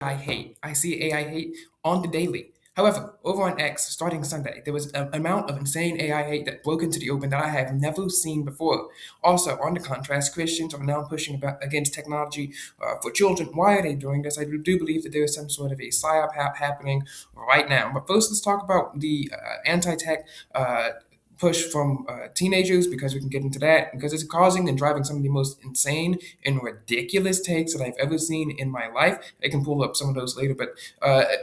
AI hate. I see AI hate on the daily. However, over on X, starting Sunday, there was an amount of insane AI hate that broke into the open that I have never seen before. Also, on the contrast, Christians are now pushing about against technology for children. Why are they doing this? I do believe that there is some sort of a psyop happening right now. But first, let's talk about the anti-tech push from teenagers, because we can get into that, because it's causing and driving some of the most insane and ridiculous takes that I've ever seen in my life. I can pull up some of those later, but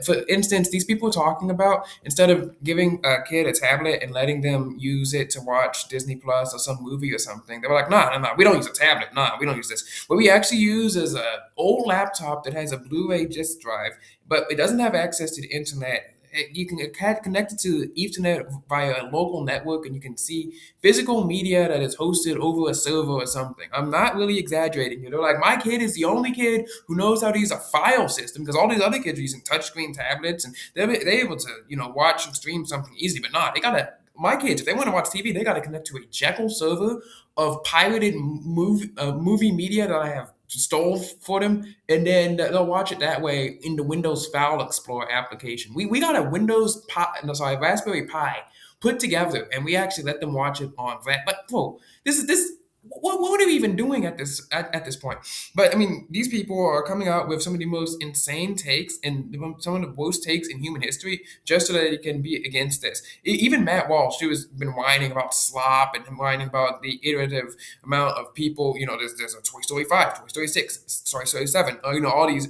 for instance, these people are talking about, instead of giving a kid a tablet and letting them use it to watch Disney Plus or some movie or something, they were like, nah, nah, nah, we don't use a tablet. Nah, we don't use this. What we actually use is a old laptop that has a Blu-ray disc drive, but it doesn't have access to the internet. You can connect it to Ethernet via a local network, and you can see physical media that is hosted over a server or something. I'm not really exaggerating. Like, my kid is the only kid who knows how to use a file system, because all these other kids are using touchscreen tablets, and they're able to watch and stream something easily. But not, they gotta. My kids, if they want to watch TV, they got to connect to a Jekyll server of pirated movie media that I have stole for them, and then they'll watch it that way in the Windows File Explorer application. We got a Windows Pi, no, sorry, Raspberry Pi put together, and we actually let them watch it on that. But whoa, this. What are we even doing at this point? But I mean, these people are coming out with some of the most insane takes and some of the worst takes in human history, just so that they can be against this. Even Matt Walsh, who has been whining about slop and whining about the iterative amount of people. There's a Toy Story 5, Toy Story 6, Toy Story 7, all these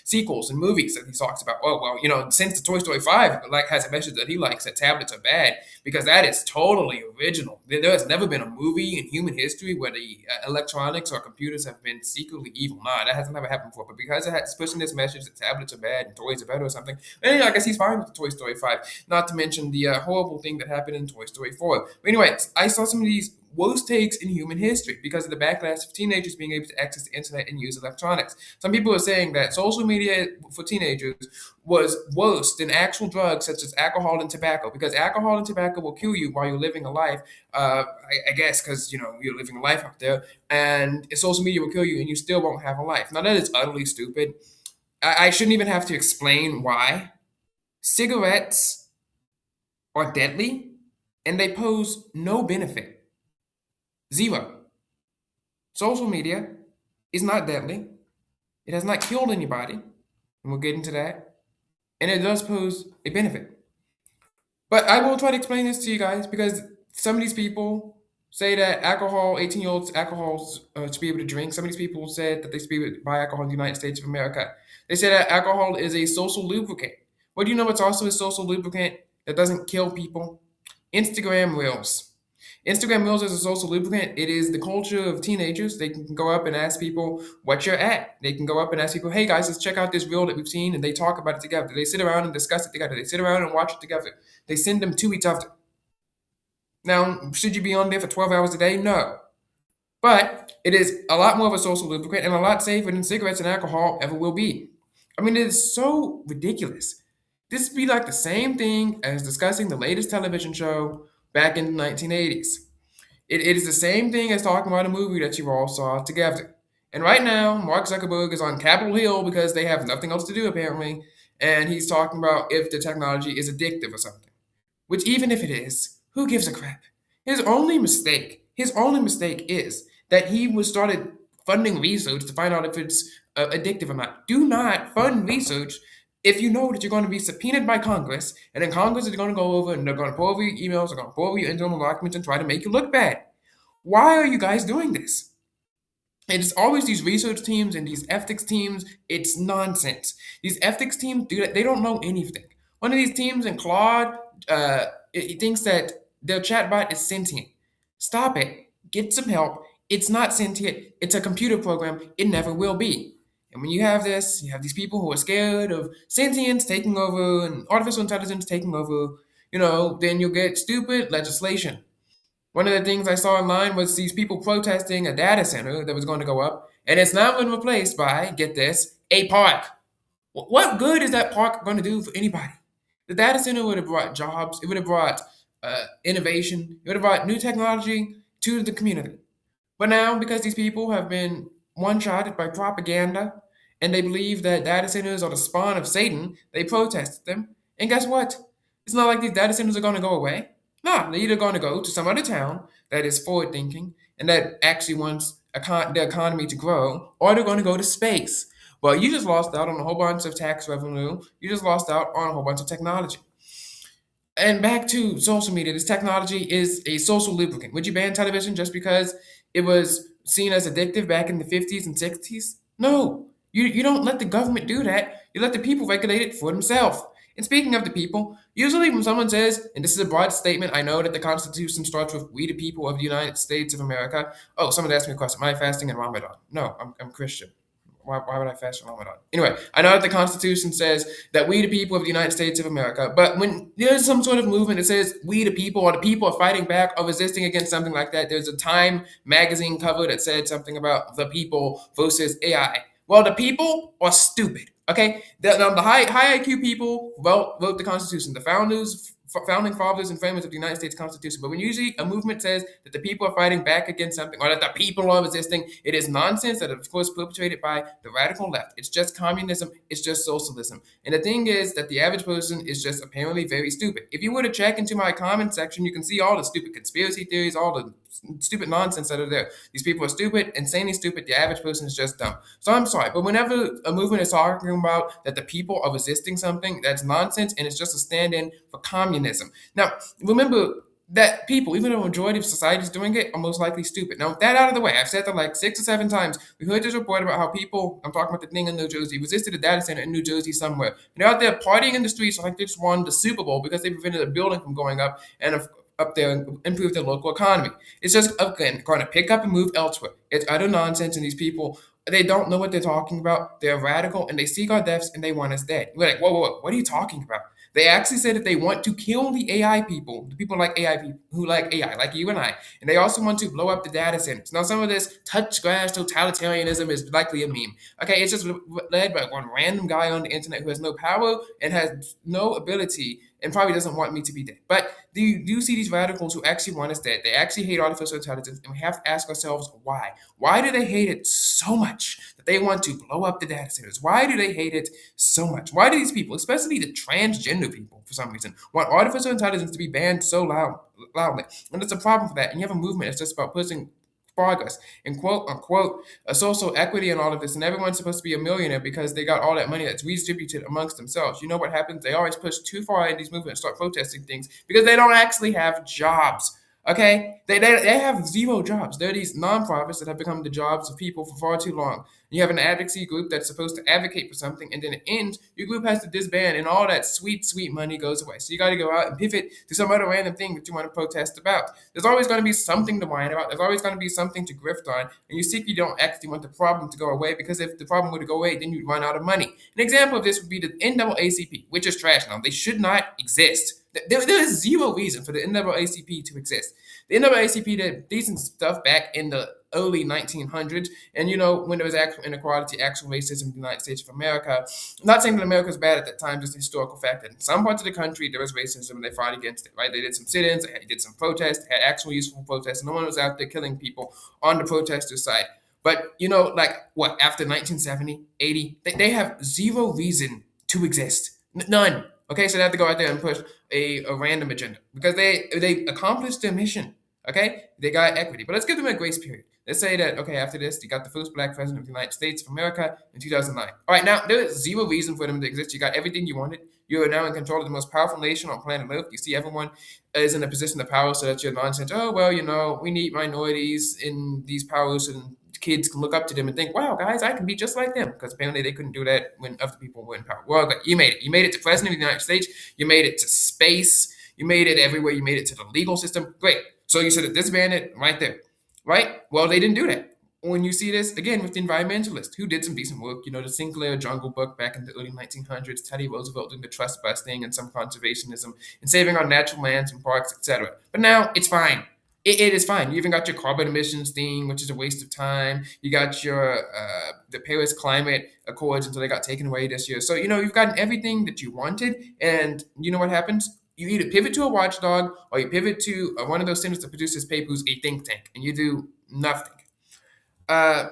sequels and movies that he talks about. Oh, well, since the Toy Story 5 has a message that he likes, that tablets are bad, because that is totally original. There has never been a movie in human history where the electronics or computers have been secretly evil. Nah, that has never happened before. But because it's pushing this message that tablets are bad and toys are better or something, and I guess he's fine with the Toy Story 5. Not to mention the horrible thing that happened in Toy Story 4. But anyway, I saw some of these worst takes in human history because of the backlash of teenagers being able to access the internet and use electronics. Some people are saying that social media for teenagers was worse than actual drugs such as alcohol and tobacco, because alcohol and tobacco will kill you while you're living a life. I guess because you're living a life out there, and social media will kill you, and you still won't have a life. Now that is utterly stupid. I shouldn't even have to explain why. Cigarettes are deadly, and they pose no benefit. Zero. Social media is not deadly. It has not killed anybody, and we'll get into that. And it does pose a benefit. But I will try to explain this to you guys, because some of these people say that alcohol, 18-year-olds, alcohol should be able to drink. Some of these people said that they should be able to buy alcohol in the United States of America. They say that alcohol is a social lubricant. Well, do you know what's also a social lubricant that doesn't kill people? Instagram Reels. Instagram Reels is a social lubricant. It is the culture of teenagers. They can go up and ask people what you're at. They can go up and ask people, hey guys, let's check out this reel that we've seen, and they talk about it together. They sit around and discuss it together. They sit around and watch it together. They send them to each other. Now, should you be on there for 12 hours a day? No. But it is a lot more of a social lubricant and a lot safer than cigarettes and alcohol ever will be. I mean, it is so ridiculous. This would be like the same thing as discussing the latest television show back in the 1980s. It is the same thing as talking about a movie that you all saw together. And right now, Mark Zuckerberg is on Capitol Hill because they have nothing else to do, apparently, and he's talking about if the technology is addictive or something. Which, even if it is, who gives a crap? His only mistake is that he was started funding research to find out if it's addictive or not. Do not fund research if you know that you're going to be subpoenaed by Congress, and then Congress is going to go over and they're going to pour over your emails, they're going to pour over your internal documents and try to make you look bad. Why are you guys doing this? It's always these research teams and these ethics teams. It's nonsense. These ethics teams do that. They don't know anything. One of these teams in Claude, he thinks that their chatbot is sentient. Stop it. Get some help. It's not sentient. It's a computer program. It never will be. And when you have this, you have these people who are scared of sentience taking over and artificial intelligence taking over, then you'll get stupid legislation. One of the things I saw online was these people protesting a data center that was going to go up, and it's now been replaced by, get this, a park. What good is that park going to do for anybody? The data center would have brought jobs, it would have brought innovation, it would have brought new technology to the community. But now, because these people have been one shotted by propaganda and they believe that data centers are the spawn of Satan. They protested them. And guess what? It's not like these data centers are going to go away. No, they're either going to go to some other town that is forward thinking and that actually wants the economy to grow, or they're going to go to space. But you just lost out on a whole bunch of tax revenue. You just lost out on a whole bunch of technology. And back to social media, this technology is a social lubricant. Would you ban television just because it was seen as addictive back in the 50s and 60s? No. You don't let the government do that. You let the people regulate it for themselves. And speaking of the people, usually when someone says, and this is a broad statement, I know that the Constitution starts with "We the people of the United States of America." Oh, someone asked me a question. Am I fasting in Ramadan? No, I'm Christian. Why would I fast for Ramadan? Anyway, I know that the Constitution says that we, the people of the United States of America, but when there's some sort of movement that says we, the people, or the people are fighting back or resisting against something like that, there's a Time magazine cover that said something about the people versus AI. Well, the people are stupid. Okay, the high IQ people wrote the Constitution. The founding fathers and framers of the United States Constitution. But when usually a movement says that the people are fighting back against something or that the people are resisting, it is nonsense that is, of course, perpetrated by the radical left. It's just communism. It's just socialism. And the thing is that the average person is just apparently very stupid. If you were to check into my comment section, you can see all the stupid conspiracy theories, all the stupid nonsense that are there. These people are stupid, insanely stupid. The average person is just dumb. So I'm sorry, but whenever a movement is talking about that the people are resisting something, that's nonsense, and it's just a stand-in for communism. Now, remember that people, even though the majority of society is doing it, are most likely stupid. Now, with that out of the way, I've said that like 6 or 7 times. We heard this report about how people, I'm talking about the thing in New Jersey, resisted a data center in New Jersey somewhere. And they're out there partying in the streets like they just won the Super Bowl because they prevented a building from going up and up there and improve their local economy. It's just, again, going to pick up and move elsewhere. It's utter nonsense, and these people, they don't know what they're talking about. They're radical, and they seek our deaths, and they want us dead. We're like, whoa, whoa, whoa, what are you talking about? They actually said that they want to kill the AI people, the people like AI people who like AI, like you and I. And they also want to blow up the data centers. Now, some of this touch grass totalitarianism is likely a meme. Okay, it's just led by one random guy on the internet who has no power and has no ability and probably doesn't want me to be dead. But do you see these radicals who actually want us dead? They actually hate artificial intelligence, and we have to ask ourselves why. Why do they hate it so much that they want to blow up the data centers? Why do they hate it so much? Why do these people, especially the transgender people, for some reason, want artificial intelligence to be banned so loudly? And it's a problem for that. And you have a movement that's just about pushing progress and quote unquote a social equity and all of this, and everyone's supposed to be a millionaire because they got all that money that's redistributed amongst themselves. You know what happens? They always push too far in these movements, start protesting things because they don't actually have jobs. Okay, they have zero jobs. They're these nonprofits that have become the jobs of people for far too long. You have an advocacy group that's supposed to advocate for something, and then it ends. Your group has to disband, and all that sweet, sweet money goes away. So you got to go out and pivot to some other random thing that you want to protest about. There's always going to be something to whine about. There's always going to be something to grift on, and you simply don't actually want the problem to go away because if the problem were to go away, then you'd run out of money. An example of this would be the NAACP, which is trash now. They should not exist. There is zero reason for the NAACP to exist. The NAACP did decent stuff back in the early 1900s, and when there was actual inequality, actual racism in the United States of America. I'm not saying that America was bad at that time, just a historical fact that in some parts of the country there was racism and they fought against it. Right? They did some sit-ins, they did some protests, had actual useful protests, and no one was out there killing people on the protesters' side. But like what, after 1970, 80, they have zero reason to exist. None. Okay, so they have to go out there and push a random agenda because they accomplished their mission. Okay, they got equity, but let's give them a grace period. Let's say that okay, after this, you got the first black president of the United States of America in 2009. All right, now there is zero reason for them to exist. You got everything you wanted. You are now in control of the most powerful nation on planet Earth. You see everyone is in a position of power, so that's your nonsense. Oh well, we need minorities in these powers and kids can look up to them and think, wow, guys, I can be just like them. Because apparently they couldn't do that when other people were in power. Well, okay, you made it. You made it to president of the United States. You made it to space. You made it everywhere. You made it to the legal system. Great. So you should have disbanded it right there. Right? Well, they didn't do that. When you see this, again, with the environmentalists who did some decent work, the Sinclair Jungle Book back in the early 1900s, Teddy Roosevelt doing the trust busting and some conservationism and saving our natural lands and parks, etc. But now it's fine. It is fine. You even got your carbon emissions thing, which is a waste of time. You got your the Paris Climate Accords until they got taken away this year. So you've gotten everything that you wanted, and you know what happens? You either pivot to a watchdog or you pivot to one of those centers that produces papers, a think tank, and you do nothing. Uh,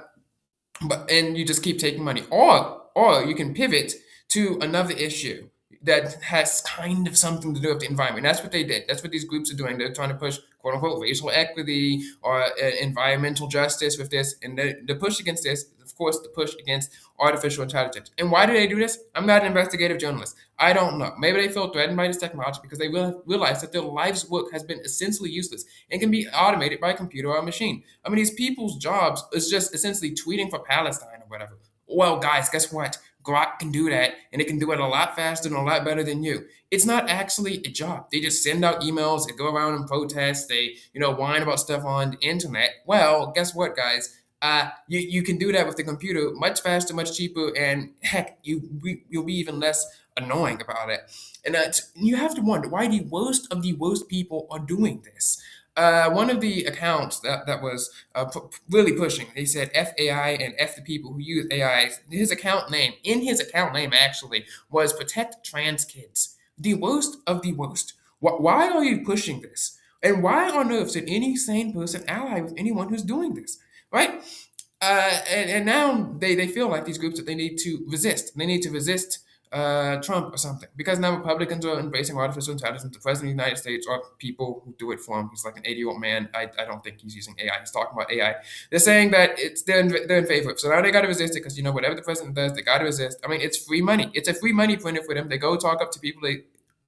and you just keep taking money. Or or you can pivot to another issue that has kind of something to do with the environment. That's what they did. That's what these groups are doing. They're trying to push quote unquote racial equity or environmental justice with this. And the push against this, of course, the push against artificial intelligence. And why do they do this? I'm not an investigative journalist. I don't know. Maybe they feel threatened by this technology because they realize that their life's work has been essentially useless and can be automated by a computer or a machine. I mean, these people's jobs is just essentially tweeting for Palestine or whatever. Well, guys, guess what? Grok can do that, and it can do it a lot faster and a lot better than you. It's not actually a job. They just send out emails, they go around and protest, they whine about stuff on the internet. Well, guess what, guys? You can do that with the computer much faster, much cheaper, and heck, you'll be even less annoying about it. And you have to wonder why the worst of the worst people are doing this. One of the accounts that was really pushing, they said F AI and F the people who use AI. In his account name actually, was protect trans kids. The worst of the worst. Why are you pushing this? And why on earth should any sane person ally with anyone who's doing this? Right? And now they feel like these groups that they need to resist. They need to resist Trump or something because now Republicans are embracing artificial intelligence. The president of the United States or people who do it for him. He's like an 80-year-old man. I don't think he's using AI. He's talking about AI. They're saying that they're in favor of it. So now they got to resist it because whatever the president does, they got to resist. I mean, it's free money. It's a free money printer for them. They go talk up to people.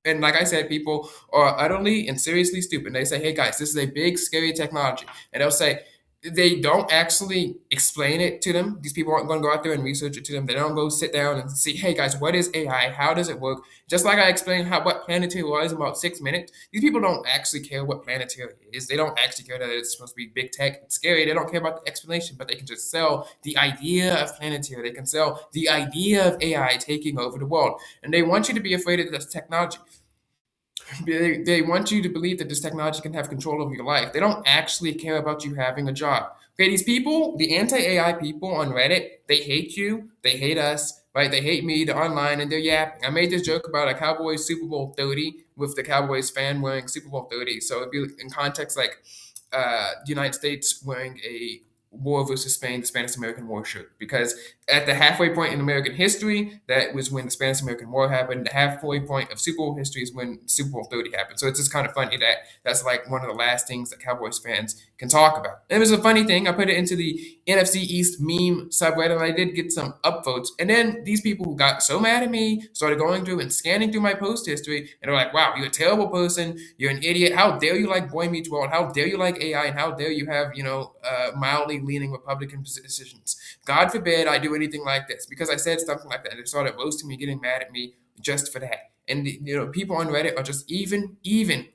And like I said, people are utterly and seriously stupid. They say, "Hey guys, this is a big scary technology," and they'll say they don't actually explain it to them. These people aren't going to go out there and research it to them. They don't go sit down and see, hey guys, what is AI? How does it work? Just like I explained what Planetary was in about 6 minutes. These people don't actually care what Planetary is. They don't actually care that it's supposed to be big tech. It's scary. They don't care about the explanation, but they can just sell the idea of Planetary. They can sell the idea of AI taking over the world. And they want you to be afraid of this technology. They want you to believe that this technology can have control over your life. They don't actually care about you having a job. Okay, these people, the anti-AI people on Reddit, they hate you, they hate us, right? They hate me, they're online and they're yapping. I made this joke about a Cowboys Super Bowl 30 with the Cowboys fan wearing Super Bowl 30. So it'd be in context like the United States wearing a War versus Spain, the Spanish American War shirt. Because at the halfway point in American history, that was when the Spanish American War happened. The halfway point of Super Bowl history is when Super Bowl 30 happened. So it's just kind of funny that that's like one of the last things that Cowboys fans can talk about. It was a funny thing. I put it into the NFC East meme subreddit and I did get some upvotes. And then these people who got so mad at me started going through and scanning through my post history and they're like, wow, you're a terrible person. You're an idiot. How dare you like Boy Meets World? How dare you like AI? And how dare you have, mildly leaning Republican positions? God forbid I do anything like this because I said something like that. They started roasting me, getting mad at me just for that. And people on Reddit are just even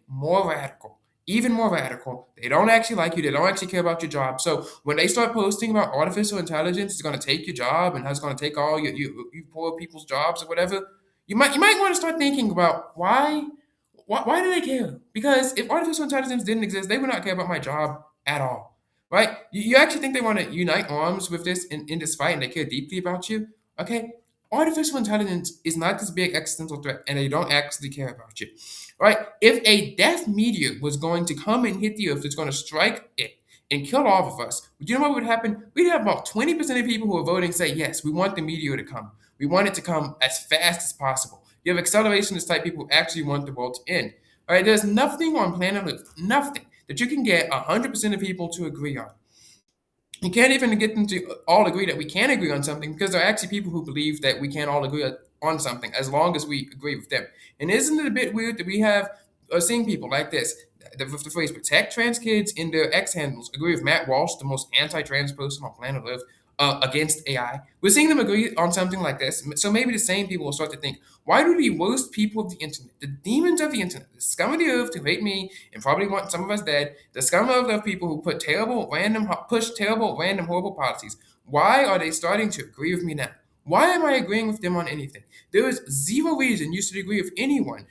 more radical. Even more radical. They don't actually like you. They don't actually care about your job. So when they start posting about artificial intelligence is going to take your job and how it's going to take all you poor people's jobs or whatever, you might want to start thinking about why do they care? Because if artificial intelligence didn't exist, they would not care about my job at all. Right? You actually think they want to unite arms with this in this fight and they care deeply about you? Okay? Artificial intelligence is not this big existential threat and they don't actually care about you. Right? If a death meteor was going to come and hit the earth, it's going to strike it and kill all of us, you know what would happen? We'd have about 20% of people who are voting say, yes, we want the meteor to come. We want it to come as fast as possible. You have accelerationist type people who actually want the world to end. All right, there's nothing on planet Earth, nothing that you can get 100% of people to agree on. You can't even get them to all agree that we can agree on something because there are actually people who believe that we can't all agree on something as long as we agree with them. And isn't it a bit weird that we have seeing people like this? With the phrase protect trans kids in their X handles agree with Matt Walsh, the most anti trans person on planet Earth, against AI. We're seeing them agree on something like this. So maybe the same people will start to think, why do the worst people of the internet, the demons of the internet, the scum of the earth who hate me and probably want some of us dead, the scum of the people who push terrible, random, horrible policies, why are they starting to agree with me now? Why am I agreeing with them on anything? There is zero reason you should agree with anyone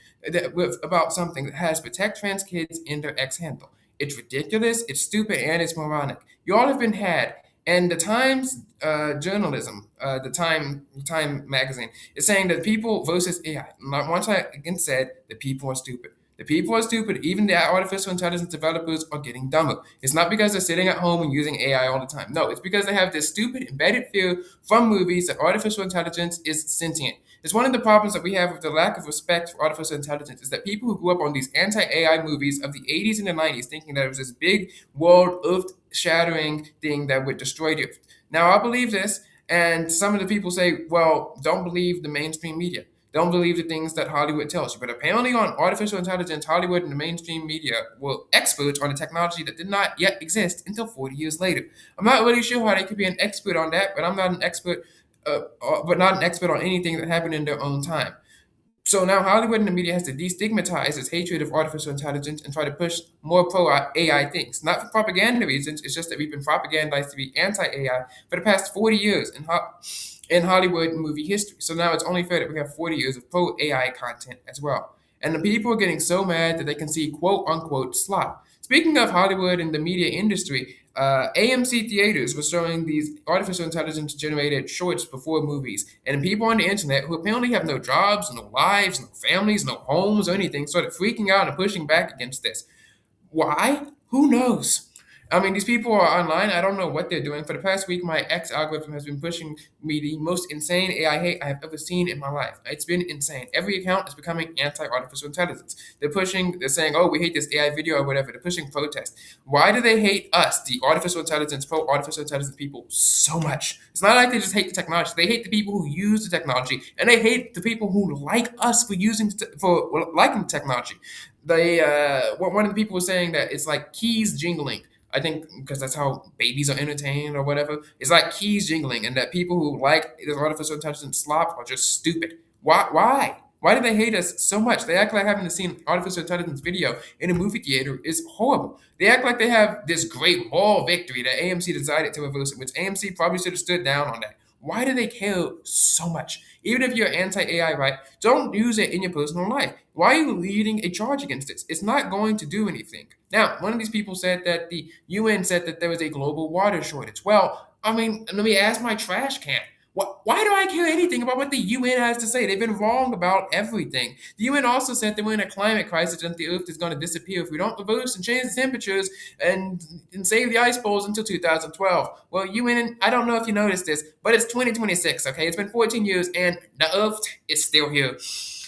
about something that has protect trans kids in their X handle. It's ridiculous, it's stupid, and it's moronic. You all have been had. And the Times journalism, the Time magazine, is saying that people versus AI. Not once I again said that people are stupid. The people are stupid. Even the artificial intelligence developers are getting dumber. It's not because they're sitting at home and using AI all the time. No, it's because they have this stupid embedded fear from movies that artificial intelligence is sentient. It's one of the problems that we have with the lack of respect for artificial intelligence is that people who grew up on these anti-AI movies of the 80s and the 90s thinking that it was this big world earth-shattering thing that would destroy the earth. Now, I believe this, and some of the people say, well, don't believe the mainstream media. Don't believe the things that Hollywood tells you. But apparently, on artificial intelligence, Hollywood and the mainstream media were experts on a technology that did not yet exist until 40 years later. I'm not really sure how they could be an expert on that, but I'm not an expert, but not an expert on anything that happened in their own time. So now Hollywood and the media has to destigmatize its hatred of artificial intelligence and try to push more pro AI things. Not for propaganda reasons, it's just that we've been propagandized to be anti AI for the past 40 years in Hollywood movie history. So now it's only fair that we have 40 years of pro AI content as well. And the people are getting so mad that they can see quote unquote slop. Speaking of Hollywood and the media industry, AMC theaters were showing these artificial intelligence generated shorts before movies, and people on the internet who apparently have no jobs, no lives, no families, no homes, or anything started freaking out and pushing back against this. Why? Who knows? I mean, these people are online. I don't know what they're doing. For the past week, my X algorithm has been pushing me the most insane AI hate I have ever seen in my life. It's been insane. Every account is becoming anti-artificial intelligence. They're saying, oh, we hate this AI video or whatever. They're pushing protest. Why do they hate us, the pro-artificial intelligence people, so much? It's not like they just hate the technology. They hate the people who use the technology, and they hate the people who like us for liking the technology. One of the people was saying that it's like keys jingling. I think because that's how babies are entertained or whatever. It's like keys jingling, and that people who like this artificial intelligence slop are just stupid. Why? Why? Why do they hate us so much? They act like having to see an artificial intelligence video in a movie theater is horrible. They act like they have this great moral victory that AMC decided to reverse it, which AMC probably should have stood down on that. Why do they care so much? Even if you're anti-AI, right? Don't use it in your personal life. Why are you leading a charge against this? It's not going to do anything. Now, one of these people said that the UN said that there was a global water shortage. Well, I mean, let me ask my trash can. Why do I care anything about what the UN has to say? They've been wrong about everything. The UN also said that we're in a climate crisis and the Earth is going to disappear if we don't reverse and change the temperatures and save the ice poles until 2012. Well, UN, I don't know if you noticed this, but it's 2026, okay? It's been 14 years and the Earth is still here.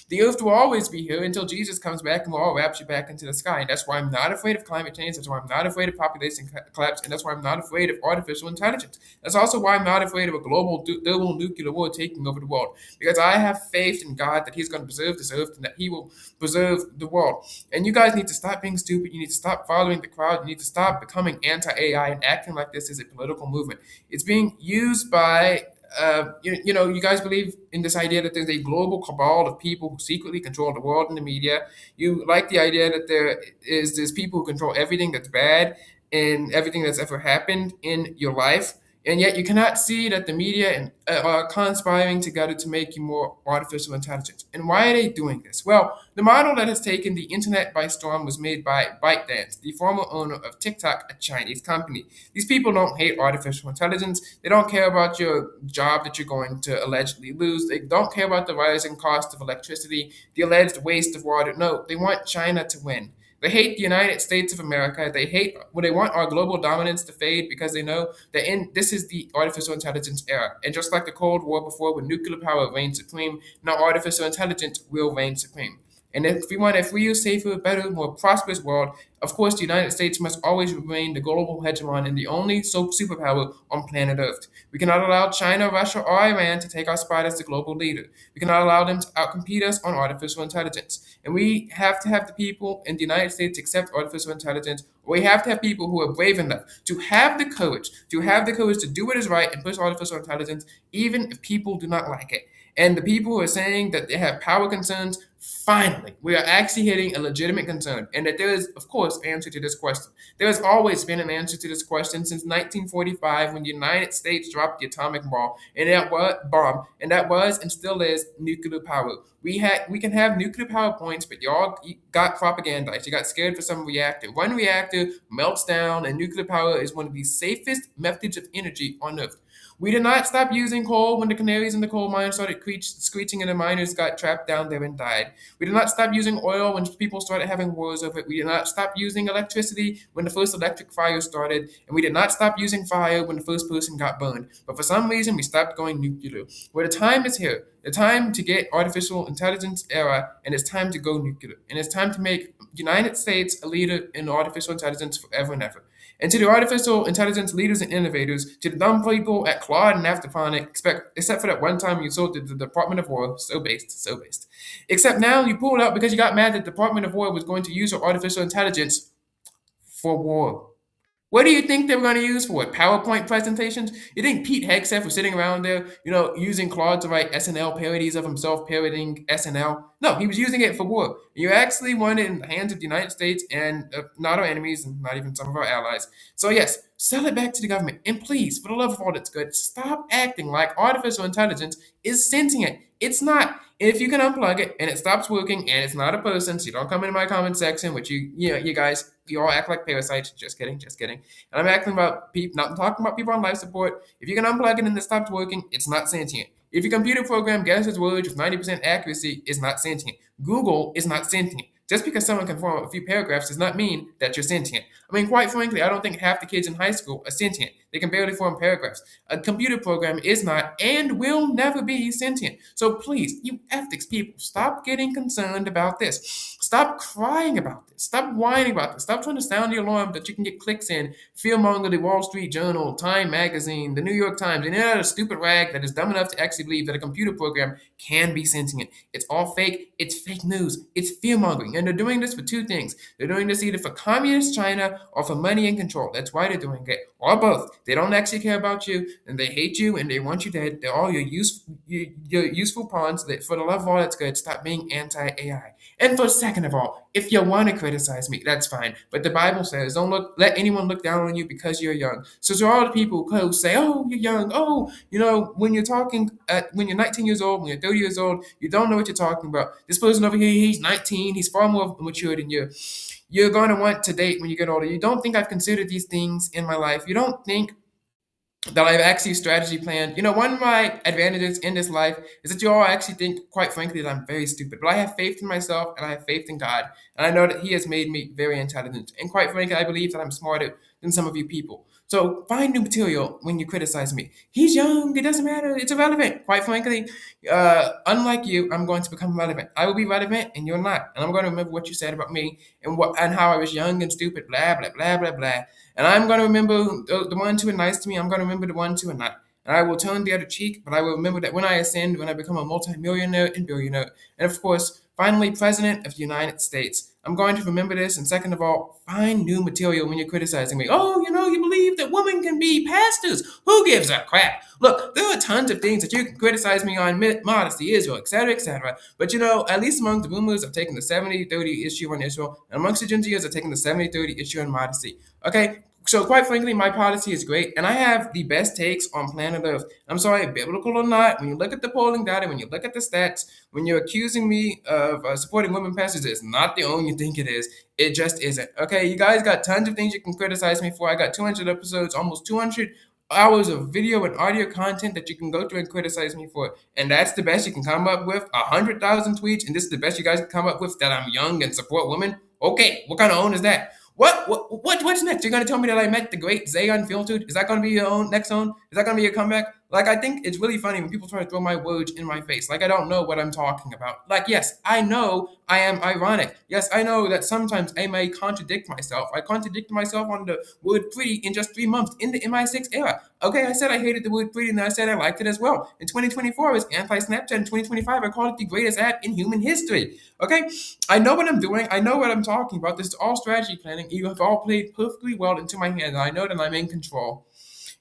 The earth will always be here until Jesus comes back and we'll all rapture back into the sky. And that's why I'm not afraid of climate change. That's why I'm not afraid of population collapse. And that's why I'm not afraid of artificial intelligence. That's also why I'm not afraid of a global thermonuclear war taking over the world. Because I have faith in God that He's going to preserve this earth and that He will preserve the world. And you guys need to stop being stupid. You need to stop following the crowd. You need to stop becoming anti-AI and acting like this is a political movement. It's being used by you guys believe in this idea that there's a global cabal of people who secretly control the world and the media. You like the idea that there's people who control everything that's bad and everything that's ever happened in your life. And yet you cannot see that the media are conspiring together to make you more artificial intelligence. And why are they doing this? Well, the model that has taken the internet by storm was made by ByteDance, the former owner of TikTok, a Chinese company. These people don't hate artificial intelligence. They don't care about your job that you're going to allegedly lose. They don't care about the rising cost of electricity, the alleged waste of water. No, they want China to win. They hate the United States of America. They want our global dominance to fade because they know that this is the artificial intelligence era. And just like the Cold War before, when nuclear power reigned supreme, now artificial intelligence will reign supreme. And if we want a freer, safer, better, more prosperous world, of course, the United States must always remain the global hegemon and the only superpower on planet Earth. We cannot allow China, Russia, or Iran to take our spot as the global leader. We cannot allow them to outcompete us on artificial intelligence. And we have to have the people in the United States accept artificial intelligence. We have to have people who are brave enough to have the courage, to do what is right and push artificial intelligence, even if people do not like it. And the people who are saying that they have power concerns, finally, we are actually hitting a legitimate concern. And that there is, of course, answer to this question. There has always been an answer to this question since 1945 when the United States dropped the atomic bomb, and that was and still is nuclear power. We can have nuclear power points, but y'all got propagandized. You got scared for some reactor. One reactor melts down, and nuclear power is one of the safest methods of energy on Earth. We did not stop using coal when the canaries in the coal mine started screeching and the miners got trapped down there and died. We did not stop using oil when people started having wars over it. We did not stop using electricity when the first electric fire started. And we did not stop using fire when the first person got burned. But for some reason, we stopped going nuclear. Well, the time is here. The time to get artificial intelligence era, and it's time to go nuclear. And it's time to make United States a leader in artificial intelligence forever and ever. And to the artificial intelligence leaders and innovators, to the dumb people at Claude and Afterphonic, except for that one time you sold to the Department of War, so based, so based. Except now you pulled out because you got mad that the Department of War was going to use your artificial intelligence for war. What do you think they were going to use for it? PowerPoint presentations? You think Pete Hegseth was sitting around there, using Claude to write SNL parodies of himself parodying SNL? No, he was using it for war. You actually want it in the hands of the United States and not our enemies and not even some of our allies. So yes, sell it back to the government. And please, for the love of all that's good, stop acting like artificial intelligence is sentient. It's not. If you can unplug it and it stops working and it's not a person, so you don't come into my comment section, which you guys, you all act like parasites. Just kidding, just kidding. And I'm acting about people, not talking about people on life support. If you can unplug it and it stops working, it's not sentient. If your computer program guesses words with 90% accuracy, it's not sentient. Google is not sentient. Just because someone can form a few paragraphs does not mean that you're sentient. I mean, quite frankly, I don't think half the kids in high school are sentient. They can barely form paragraphs. A computer program is not and will never be sentient. So please, you ethics people, stop getting concerned about this. Stop crying about this. Stop whining about this. Stop trying to sound the alarm that you can get clicks in. Fearmonger, the Wall Street Journal, Time Magazine, the New York Times, and any other stupid rag that is dumb enough to actually believe that a computer program can be sentient. It's all fake. It's fake news. It's fearmongering. And they're doing this for two things. They're doing this either for communist China or for money and control. That's why they're doing it. Or both. They don't actually care about you, and they hate you, and they want you dead. They're all your useful pawns. That for the love of all that's good, stop being anti-AI. And for second of all, if you want to criticize me, that's fine. But the Bible says, don't let anyone look down on you because you're young. So to all the people who say, oh, you're young. Oh, when you're talking, when you're 19 years old, when you're 30 years old, you don't know what you're talking about. This person over here, he's 19. He's far more mature than you. You're going to want to date when you get older. You don't think I've considered these things in my life. You don't think that I've actually strategy planned. One of my advantages in this life is that you all actually think, quite frankly, that I'm very stupid. But I have faith in myself and I have faith in God. And I know that He has made me very intelligent. And quite frankly, I believe that I'm smarter than some of you people. So find new material when you criticize me. He's young, it doesn't matter, it's irrelevant. Quite frankly, unlike you, I'm going to become relevant. I will be relevant and you're not. And I'm going to remember what you said about me and how I was young and stupid, blah, blah, blah, blah, blah. And I'm going to remember the ones who are nice to me. I'm going to remember the ones who are not. And I will turn the other cheek, but I will remember that when I ascend, when I become a multimillionaire and billionaire, and of course, finally, President of the United States. I'm going to remember this. And second of all, find new material when you're criticizing me. Oh, you believe that women can be pastors. Who gives a crap? Look, there are tons of things that you can criticize me on, modesty, Israel, etc., etc. But at least among the boomers, I've taken the 70-30 issue on Israel, and amongst the Gen Zers, I've taken the 70-30 issue on modesty. Okay? So quite frankly, my policy is great, and I have the best takes on planet Earth. I'm sorry, biblical or not, when you look at the polling data, when you look at the stats, when you're accusing me of supporting women pastors, it's not the only you think it is. It just isn't. Okay, you guys got tons of things you can criticize me for. I got 200 episodes, almost 200 hours of video and audio content that you can go through and criticize me for. And that's the best you can come up with. 100,000 tweets, and this is the best you guys can come up with, that I'm young and support women. Okay, what kind of own is that? What's next? You're gonna tell me that I met the great Zay Unfiltered? Is that gonna be your own next own? Is that gonna be your comeback? Like, I think it's really funny when people try to throw my words in my face. Like, I don't know what I'm talking about. Like, yes, I know I am ironic. Yes, I know that sometimes I may contradict myself. I contradicted myself on the word pretty in just 3 months in the MI6 era. Okay, I said I hated the word pretty, and then I said I liked it as well. In 2024, it was anti-Snapchat. In 2025, I called it the greatest app in human history. Okay, I know what I'm doing. I know what I'm talking about. This is all strategy planning. You have all played perfectly well into my hands. I know that I'm in control.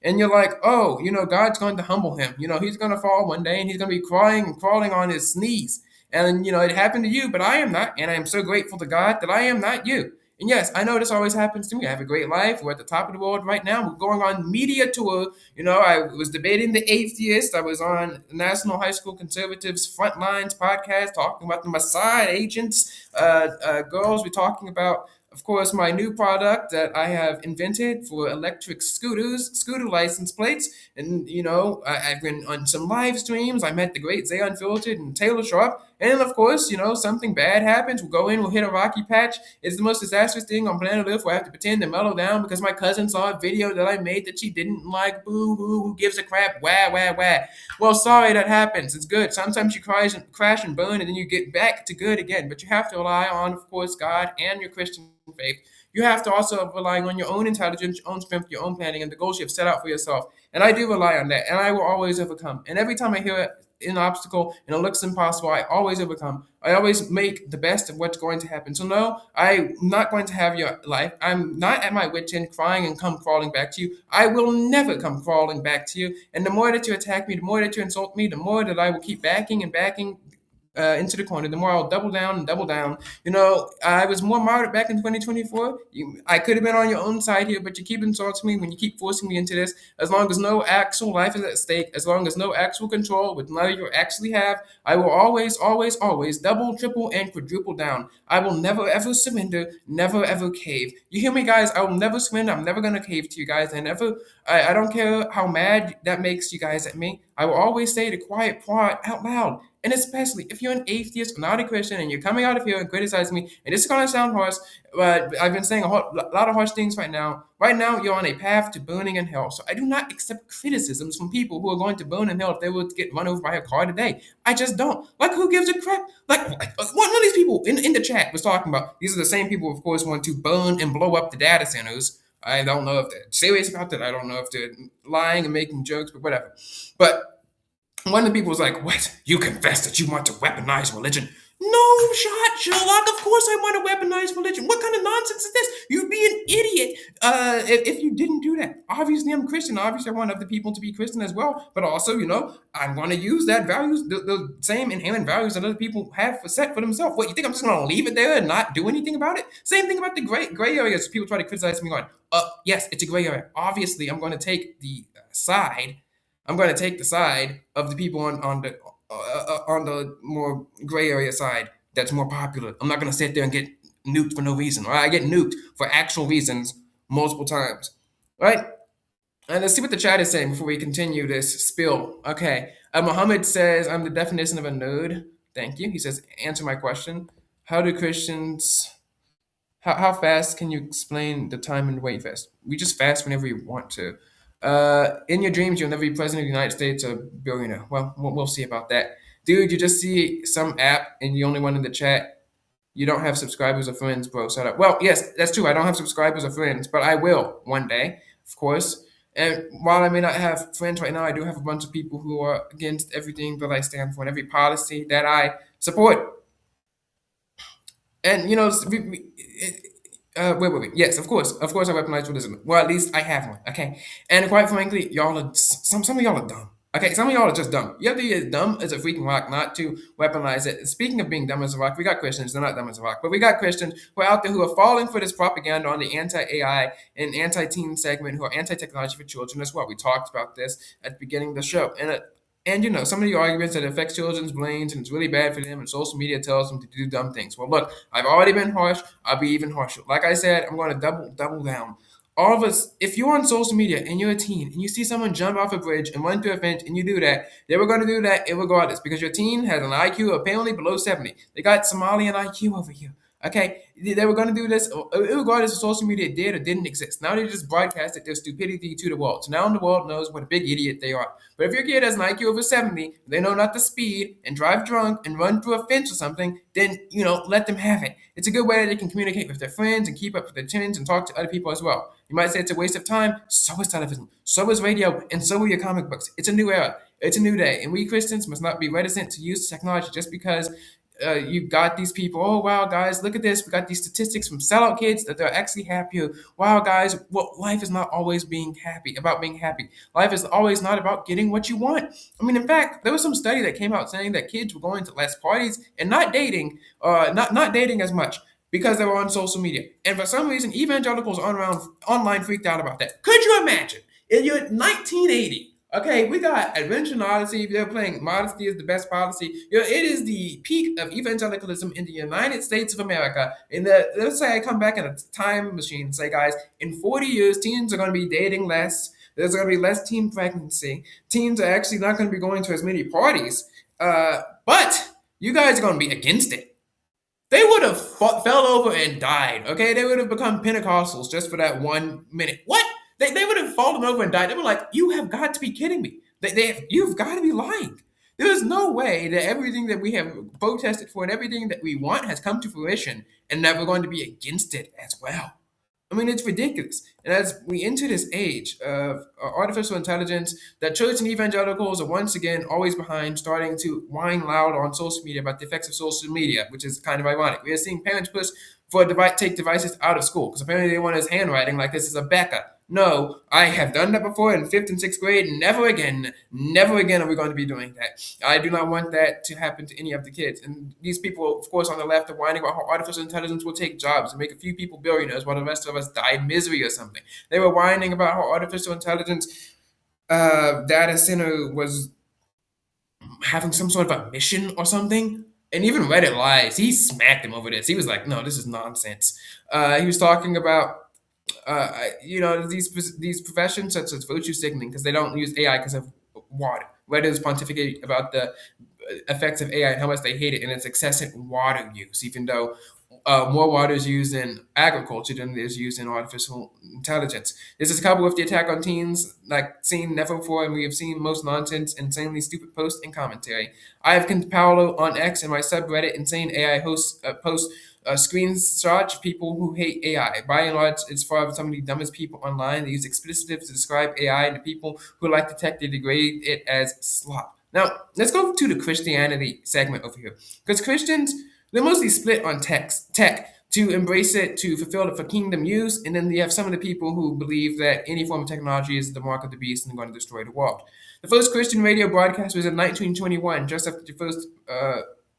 And you're like, oh, God's going to humble him. He's going to fall one day and he's going to be crying and crawling on his knees. And, it happened to you, but I am not. And I am so grateful to God that I am not you. And yes, I know this always happens to me. I have a great life. We're at the top of the world right now. We're going on media tour. I was debating the atheist. I was on National High School Conservatives Frontlines podcast talking about the Mossad agents. Girls, we're talking about of course, my new product that I have invented for electric scooters, scooter license plates. And, I've been on some live streams. I met the great Zay Unfiltered and Taylor Sharp. And of course, something bad happens. We'll go in, we'll hit a rocky patch. It's the most disastrous thing on planet Earth where I have to pretend to mellow down because my cousin saw a video that I made that she didn't like. Boo hoo, who gives a crap? Wah, wah, wah. Well, sorry, that happens. It's good. Sometimes you crash and burn, and then you get back to good again. But you have to rely on, of course, God and your Christian faith. You have to also rely on your own intelligence, your own strength, your own planning, and the goals you have set out for yourself. And I do rely on that, and I will always overcome. And every time I hear an obstacle and it looks impossible, I always overcome. I always make the best of what's going to happen. So no, I'm not going to have your life. I'm not at my wit's end crying and come crawling back to you. I will never come crawling back to you. And the more that you attack me, the more that you insult me, the more that I will keep backing and backing into the corner, the more I'll double down and double down. I was more moderate back in 2024. I could have been on your own side here, but you keep insulting me when you keep forcing me into this. As long as no actual life is at stake, as long as no actual control, which none of you actually have, I will always, always, always double, triple, and quadruple down. I will never ever surrender, never ever cave. You hear me, guys? I will never surrender. I'm never gonna cave to you guys. I don't care how mad that makes you guys at me. I will always say the quiet part out loud. And especially if you're an atheist or not a Christian and you're coming out of here and criticizing me, and this is going to sound harsh, but I've been saying a lot of harsh things right now. Right now, you're on a path to burning in hell. So I do not accept criticisms from people who are going to burn in hell if they were to get run over by a car today. I just don't. Like, who gives a crap? Like one of these people in the chat was talking about, these are the same people, of course, want to burn and blow up the data centers. I don't know if they're serious about that. I don't know if they're lying and making jokes, but whatever. But one of the people was like, "What? You confess that you want to weaponize religion?" No, shot, Sherlock. Of course I want to weaponize religion. What kind of nonsense is this? You'd be an idiot if you didn't do that. Obviously, I'm Christian. Obviously, I want other people to be Christian as well. But also, I'm going to use that values, the same inherent values that other people have set for themselves. What, you think I'm just going to leave it there and not do anything about it? Same thing about the gray areas. People try to criticize me going, yes, it's a gray area. Obviously, I'm going to take the side. I'm going to take the side of the people on the more gray area side that's more popular. I'm not going to sit there and get nuked for no reason. Or I get nuked for actual reasons multiple times. Right? And let's see what the chat is saying before we continue this spill. Okay. Muhammad says, I'm the definition of a nerd. Thank you. He says, answer my question. How do Christians... How fast can you explain the time and weight fast? We just fast whenever you want to. In your dreams, you'll never be president of the United States or billionaire. Well, we'll see about that. Dude, you just see some app and you're the only one in the chat. You don't have subscribers or friends, bro. Shut up. Well, yes, that's true. I don't have subscribers or friends, but I will one day, of course. And while I may not have friends right now, I do have a bunch of people who are against everything that I stand for and every policy that I support. And wait. Yes, of course, I weaponize religion. Well, at least I have one. Okay, and quite frankly, y'all are some of y'all are dumb. Okay, some of y'all are just dumb. You have to be as dumb as a freaking rock not to weaponize it. Speaking of being dumb as a rock, we got Christians. They're not dumb as a rock, but we got Christians who are out there who are falling for this propaganda on the anti-AI and anti-teen segment, who are anti-technology for children as well. We talked about this at the beginning of the show, and some of the arguments that it affects children's brains and it's really bad for them and social media tells them to do dumb things. Well, look, I've already been harsh. I'll be even harsher. Like I said, I'm going to double down. All of us, if you're on social media and you're a teen and you see someone jump off a bridge and run through a fence and you do that, they were going to do that regardless because your teen has an IQ apparently below 70. They got Somalian IQ over here. Okay, they were going to do this regardless if social media did or didn't exist. Now they just broadcasted their stupidity to the world. So now the world knows what a big idiot they are. But if your kid has an IQ over 70, they know not to speed and drive drunk and run through a fence or something, then, let them have it. It's a good way that they can communicate with their friends and keep up with their trends and talk to other people as well. You might say it's a waste of time. So is television. So is radio. And so are your comic books. It's a new era. It's a new day. And we Christians must not be reticent to use technology just because you've got these people. Oh, wow, guys, look at this. We got these statistics from sellout kids that they're actually happier. Wow, guys, well, life is not always being happy. Life is always not about getting what you want. I mean, in fact, there was some study that came out saying that kids were going to less parties and not dating, not dating as much because they were on social media. And for some reason, evangelicals online freaked out about that. Could you imagine? In year 1980, Okay, we got Adventure and Odyssey. They're playing modesty is the best policy. It is the peak of evangelicalism in the United States of America. Let's say I come back in a time machine and say, guys, in 40 years, teens are going to be dating less. There's going to be less teen pregnancy. Teens are actually not going to be going to as many parties. But you guys are going to be against it. They would have fell over and died. Okay, they would have become Pentecostals just for that 1 minute. What? They would have fallen over and died. They were like, "You have got to be kidding me! You've got to be lying. There is no way that everything that we have protested for and everything that we want has come to fruition, and that we're going to be against it as well." I mean, it's ridiculous. And as we enter this age of artificial intelligence, that church and evangelicals are once again always behind, starting to whine loud on social media about the effects of social media, which is kind of ironic. We are seeing parents push for take devices out of school because apparently they want his handwriting like this is a Becca. No, I have done that before in fifth and sixth grade. Never again. Never again are we going to be doing that. I do not want that to happen to any of the kids. And these people, of course, on the left are whining about how artificial intelligence will take jobs and make a few people billionaires while the rest of us die in misery or something. They were whining about how artificial intelligence data center was having some sort of a mission or something. And even Reddit lies. He smacked him over this. He was like, "No, this is nonsense." He was talking about these professions such as virtue signaling because they don't use AI because of water. Reddit is pontificate about the effects of AI and how much they hate it and its excessive water use, even though more water is used in agriculture than is used in artificial intelligence. This is coupled with the attack on teens, like seen never before, and we have seen most nonsense, insanely stupid posts and commentary. I have Paolo on X and my subreddit, insane AI hosts post screenshots of people who hate AI. By and large, it's for some of the dumbest people online. They use explicitives to describe AI, and the people who like the tech, they degrade it as slop. Now, let's go to the Christianity segment over here. Because Christians, they're mostly split on tech to embrace it, to fulfill it for kingdom use. And then you have some of the people who believe that any form of technology is the mark of the beast and going to destroy the world. The first Christian radio broadcast was in 1921, just after the first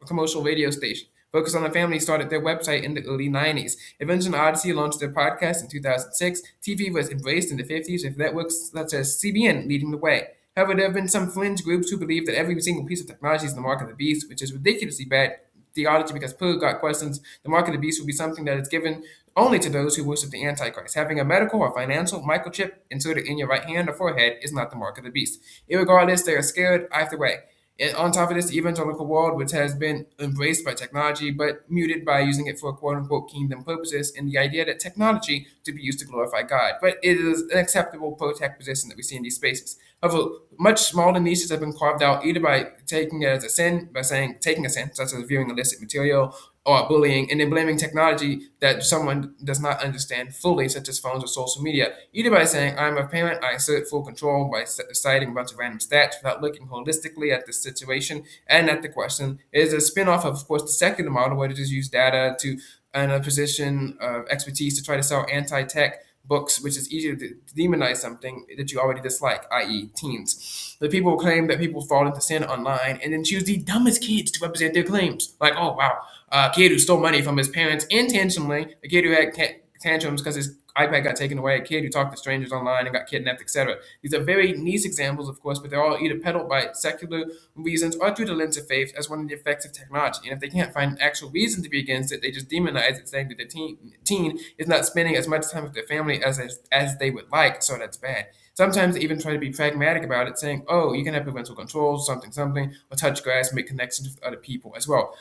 commercial radio station. Focus on the Family started their website in the early 90s. Adventure and Odyssey launched their podcast in 2006. TV was embraced in the 50s with networks such as CBN leading the way. However, there have been some fringe groups who believe that every single piece of technology is the mark of the beast, which is ridiculously bad theology because Pooh got questions. The mark of the beast will be something that is given only to those who worship the Antichrist. Having a medical or financial microchip inserted in your right hand or forehead is not the mark of the beast. Irregardless, they are scared either way. And on top of this, the evangelical world, which has been embraced by technology but muted by using it for quote unquote kingdom purposes, and the idea that technology to be used to glorify God. But it is an acceptable pro tech position that we see in these spaces. However, much smaller niches have been carved out either by taking it as a sin, by saying taking a sin, such as viewing illicit material, or bullying, and then blaming technology that someone does not understand fully, such as phones or social media, either by saying, "I'm a parent, I assert full control," by citing a bunch of random stats without looking holistically at the situation and at the question. It is a spin-off of course, the secular model, where they just use data to and a position of expertise to try to sell anti-tech books, which is easier to demonize something that you already dislike, i.e., teens. The people claim that people fall into sin online and then choose the dumbest kids to represent their claims. Like, oh, wow, a kid who stole money from his parents intentionally, a kid who had tantrums because his iPad got taken away, a kid who talked to strangers online and got kidnapped, etc. These are very niche examples, of course, but they're all either peddled by secular reasons or through the lens of faith as one of the effects of technology. And if they can't find an actual reason to be against it, they just demonize it, saying that the teen is not spending as much time with their family as they would like, so that's bad. Sometimes they even try to be pragmatic about it, saying, "Oh, you can have parental controls, something, something, or touch grass, make connections with other people as well."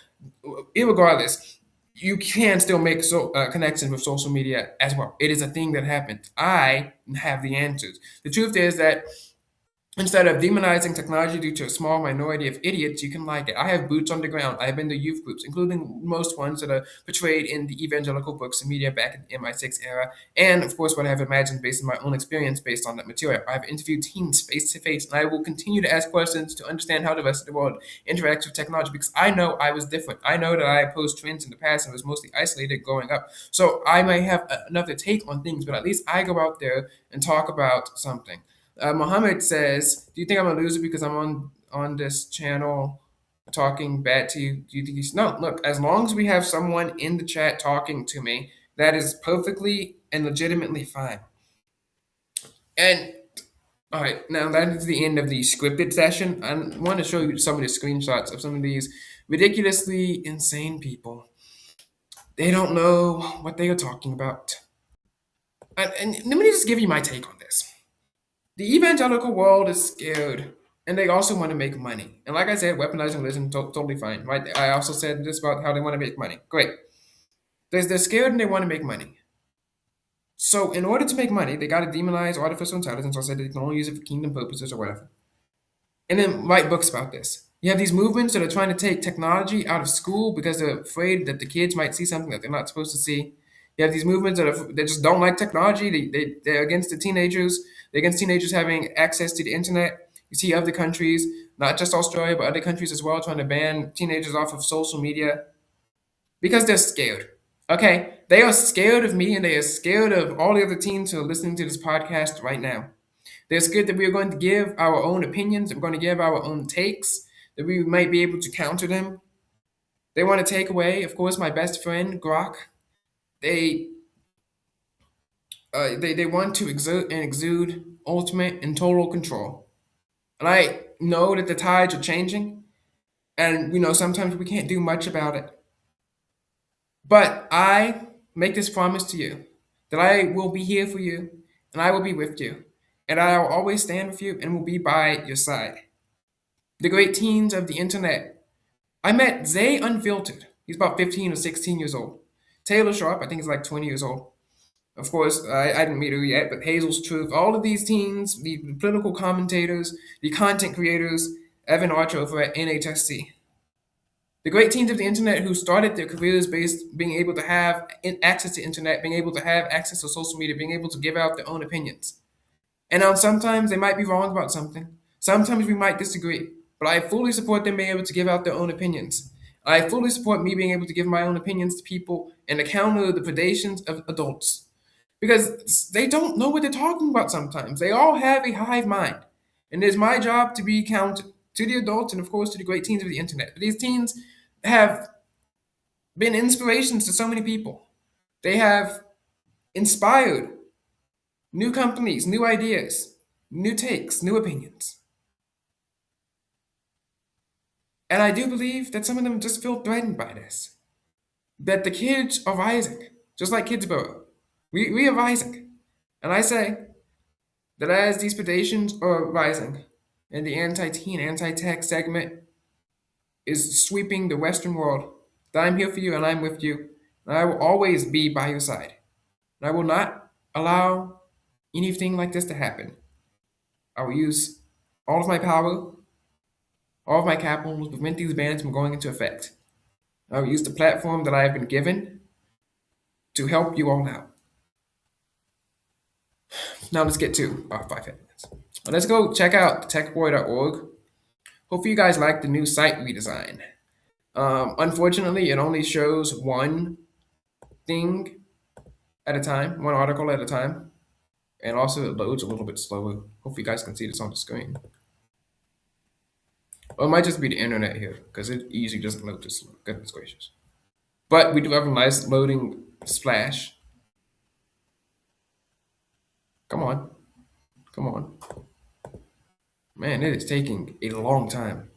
Irregardless, you can still make connections with social media as well. It is a thing that happens. I have the answers. The truth is that instead of demonizing technology due to a small minority of idiots, you can like it. I have boots on the ground. I have been to youth groups, including most ones that are portrayed in the evangelical books and media back in the MI6 era. And of course, what I have imagined based on my own experience based on that material. I've interviewed teens face to face, and I will continue to ask questions to understand how the rest of the world interacts with technology because I know I was different. I know that I opposed trends in the past and was mostly isolated growing up. So I may have another take on things, but at least I go out there and talk about something. Mohammed says, "Do you think I'm a loser because I'm on this channel talking bad to you? Do you think he's no? Look, as long as we have someone in the chat talking to me, that is perfectly and legitimately fine." And All right, now that is the end of the scripted session. I want to show you some of the screenshots of some of these ridiculously insane people. They don't know what they are talking about. And let me just give you my take on this. The evangelical world is scared, and they also want to make money. And like I said, weaponizing religion totally fine, right? I also said this about how they want to make money. Great. They're scared and they want to make money. So in order to make money, they got to demonize artificial intelligence or say they can only use it for kingdom purposes or whatever, and then write books about this. You have these movements that are trying to take technology out of school because they're afraid that the kids might see something that they're not supposed to see. You have these movements that just don't like technology. They're against the teenagers. They're against teenagers having access to the internet. You see other countries, not just Australia, but other countries as well, trying to ban teenagers off of social media because they're scared. Okay? They are scared of me and they are scared of all the other teens who are listening to this podcast right now. They're scared that we are going to give our own opinions, that we're going to give our own takes, that we might be able to counter them. They want to take away, of course, my best friend, Grok. They they want to exude ultimate and total control. And I know that the tides are changing, and sometimes we can't do much about it. But I make this promise to you that I will be here for you, and I will be with you, and I will always stand with you and will be by your side. The great teens of the internet. I met Zay Unfiltered. He's about 15 or 16 years old. Taylor Sharp, I think he's like 20 years old. Of course, I didn't meet her yet, but Hazel's Truth, all of these teens, the political commentators, the content creators, Evan Archer over at NHSC. The great teens of the internet who started their careers based being able to have access to internet, being able to have access to social media, being able to give out their own opinions. And now sometimes they might be wrong about something. Sometimes we might disagree. But I fully support them being able to give out their own opinions. I fully support me being able to give my own opinions to people and to counter the predations of adults. Because they don't know what they're talking about sometimes. They all have a hive mind. And it is my job to be counter to the adults and, of course, to the great teens of the internet. But these teens have been inspirations to so many people. They have inspired new companies, new ideas, new takes, new opinions. And I do believe that some of them just feel threatened by this. That the kids are rising, just like Kidsborough. We are rising. And I say that as these predations are rising, and the anti-teen, anti-tech segment is sweeping the Western world, that I'm here for you and I'm with you, and I will always be by your side. And I will not allow anything like this to happen. I will use all of my power, all of my capital to prevent these bans from going into effect. I will use the platform that I have been given to help you all out. Now let's get to our 5 minutes. Let's go check out TheTechBoy.org. Hopefully you guys like the new site redesign. Unfortunately, it only shows one thing at a time, one article at a time, and also it loads a little bit slower. Hopefully you guys can see this on the screen. Or it might just be the internet here, because it usually doesn't load this slow. Goodness gracious. But we do have a nice loading splash. Come on. Come on. Man, it is taking a long time.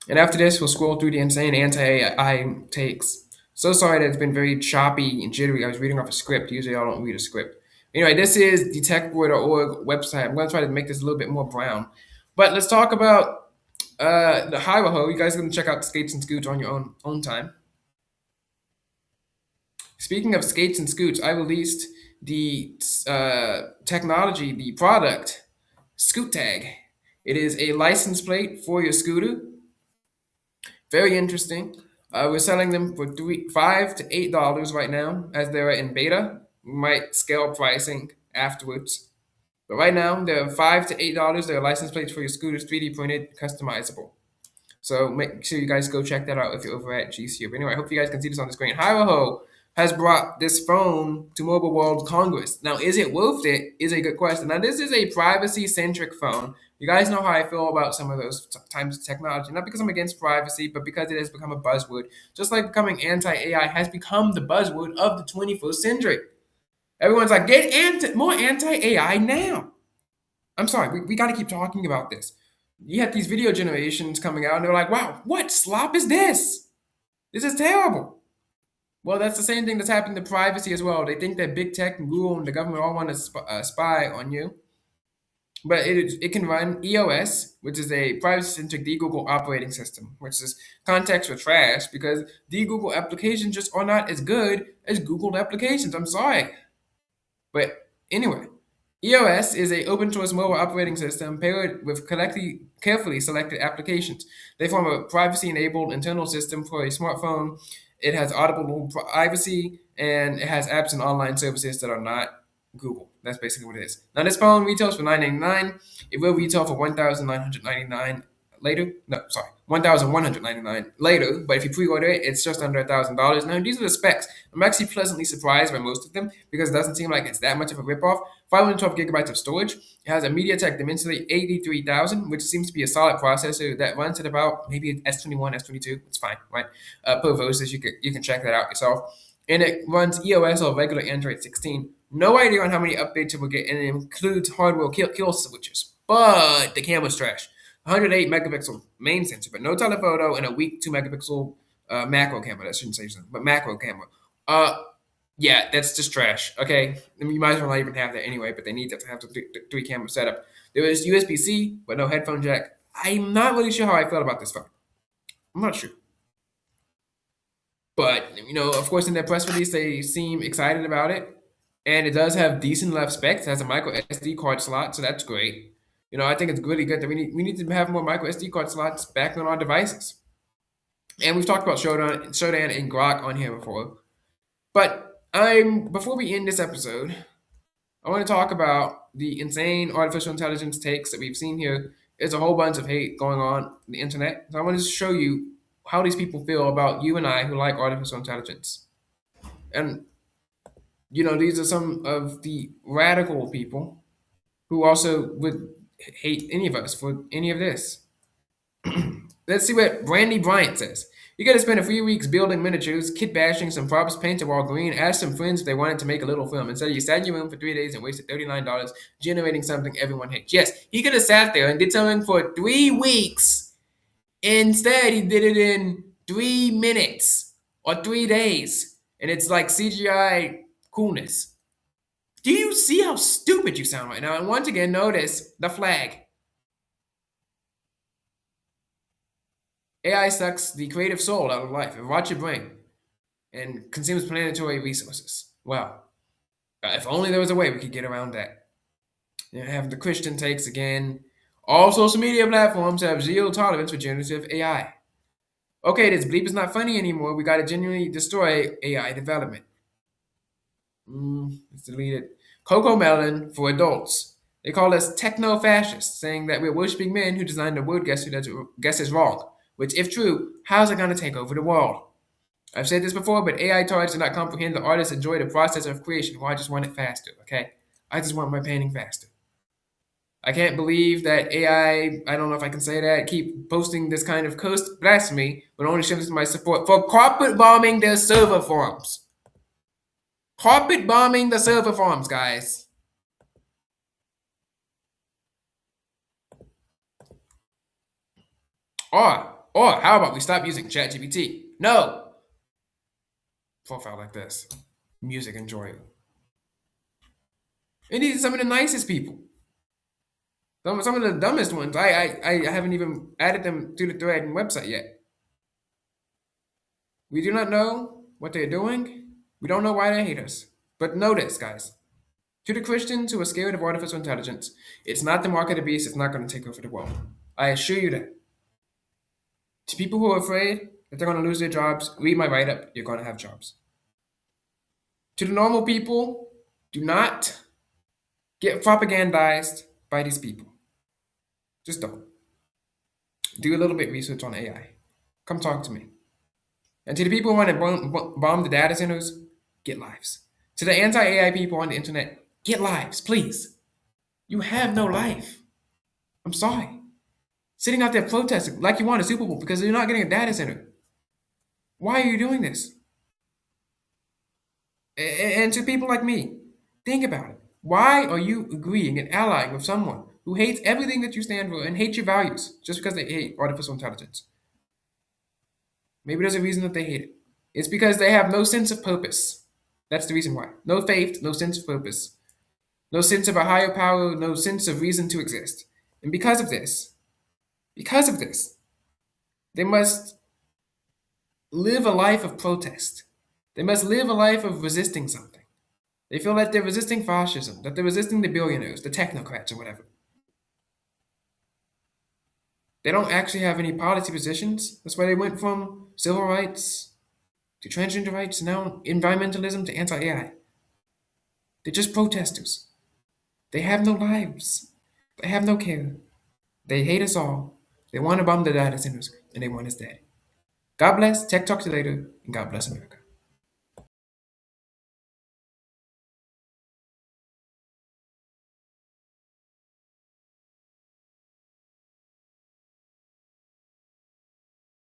And after this, we'll scroll through the insane anti-AI takes. So sorry that it's been very choppy and jittery. I was reading off a script. Usually I don't read a script. Anyway, this is the TheTechBoy.org website. I'm going to try to make this a little bit more brown. But let's talk about the Hiwaho. You guys are going to check out the skates and scoots on your own time. Speaking of skates and scoots, I released the technology, the product, Scoot Tag. It is a license plate for your scooter. Very interesting. We're selling them for $5 to $8 right now, as they're in beta. We might scale pricing afterwards. But right now, they're $5 to $8. They're license plates for your scooters, 3D printed, customizable. So make sure you guys go check that out if you're over at GCU. But anyway, I hope you guys can see this on the screen. Hiwaho has brought this phone to Mobile World Congress. Now, is it worth it? Is a good question. Now, this is a privacy-centric phone. You guys know how I feel about some of those types of technology. Not because I'm against privacy, but because it has become a buzzword. Just like becoming anti-AI has become the buzzword of the 21st century. Everyone's like, get more anti-AI now. I'm sorry, we got to keep talking about this. You had these video generations coming out, and they're like, wow, what slop is this? This is terrible. Well, that's the same thing that's happened to privacy as well. They think that big tech and Google and the government all want to spy on you. But it can run EOS, which is a privacy-centric Google operating system, which is context for trash because Google applications just are not as good as Google applications. I'm sorry. But anyway, EOS is a open source mobile operating system paired with carefully selected applications. They form a privacy enabled internal system for a smartphone. It has audible privacy and it has apps and online services that are not Google. That's basically what it is. Now this phone retails for $999. It will retail for $1,999 later. No, sorry, $1,199 later. But if you pre-order it, it's just under $1,000. Now these are the specs. I'm actually pleasantly surprised by most of them because it doesn't seem like it's that much of a ripoff. 512 gigabytes of storage. It has a MediaTek Dimensity 83,000, which seems to be a solid processor that runs at about maybe an S21, S22. It's fine, right? Per versus, you can check that out yourself. And it runs EOS or regular Android 16. No idea on how many updates it will get, and it includes hardware kill switches. But the camera's trash. 108 megapixel main sensor, but no telephoto, and a weak 2 megapixel macro camera. That shouldn't say something, but macro camera. Yeah, that's just trash. Okay, I mean, you might as well not even have that anyway. But they need to have the three camera setup. There is USB C, but no headphone jack. I'm not really sure how I felt about this phone. I'm not sure. But of course, in their press release, they seem excited about it, and it does have decent left specs. It has a micro SD card slot, so that's great. I think it's really good that we need to have more micro SD card slots back on our devices. And we've talked about Shodan and Grok on here before. But before we end this episode, I want to talk about the insane artificial intelligence takes that we've seen here. There's a whole bunch of hate going on the internet. So I want to show you how these people feel about you and I who like artificial intelligence. And these are some of the radical people who also would hate any of us for any of this. Let's see what Brandy Bryant says. You gotta spend a few weeks building miniatures, kit bashing some props, paint the wall green, ask some friends if they wanted to make a little film. Instead, you sat in your room for 3 days and wasted $39 generating something everyone hates. Yes, he could have sat there and did something for 3 weeks. Instead, he did it in 3 minutes or 3 days. And it's like CGI coolness. Do you see how stupid you sound right now? And once again, notice the flag. AI sucks the creative soul out of life. It rots your brain and consumes planetary resources. Well, if only there was a way we could get around that. Have the Christian takes again. All social media platforms have zero tolerance for generative AI. Okay, this bleep is not funny anymore. We gotta genuinely destroy AI development. Let's delete it. Coco Melon for adults. They call us techno-fascists, saying that we're worshiping men who designed a word guess is wrong. Which, if true, how's it gonna take over the world? I've said this before, but AI toys do not comprehend the artist enjoy the process of creation. Well, I just want it faster, okay? I just want my painting faster. I can't believe that I don't know if I can say that, keep posting this kind of cursed blasphemy, but only shows my support for carpet bombing their server farms. Carpet bombing the server farms, guys. Or how about we stop using ChatGPT? No. Profile like this. Music enjoyer. And these are some of the nicest people. Some of the dumbest ones. I haven't even added them to the thread and website yet. We do not know what they're doing. We don't know why they hate us. But know this, guys. To the Christians who are scared of artificial intelligence, it's not the mark of the beast. It's not going to take over the world. I assure you that. To people who are afraid that they're going to lose their jobs, read my write-up. You're going to have jobs. To the normal people, do not get propagandized by these people. Just don't. Do a little bit of research on AI. Come talk to me. And to the people who want to bomb the data centers, get lives. To the anti-AI people on the internet, get lives, please. You have no life. I'm sorry. Sitting out there protesting like you want a Super Bowl because you're not getting a data center. Why are you doing this? And to people like me, think about it. Why are you agreeing and allying with someone who hates everything that you stand for and hate your values just because they hate artificial intelligence. Maybe there's a reason that they hate it. It's because they have no sense of purpose. That's the reason why. No faith, no sense of purpose, no sense of a higher power, no sense of reason to exist. And because of this, they must live a life of protest. They must live a life of resisting something. They feel that they're resisting fascism, that they're resisting the billionaires, the technocrats, or whatever. They don't actually have any policy positions. That's why they went from civil rights to transgender rights, now environmentalism to anti AI. They're just protesters. They have no lives. They have no care. They hate us all. They want to bomb the data centers, and they want us dead. God bless. Tech talk to you later, and God bless America.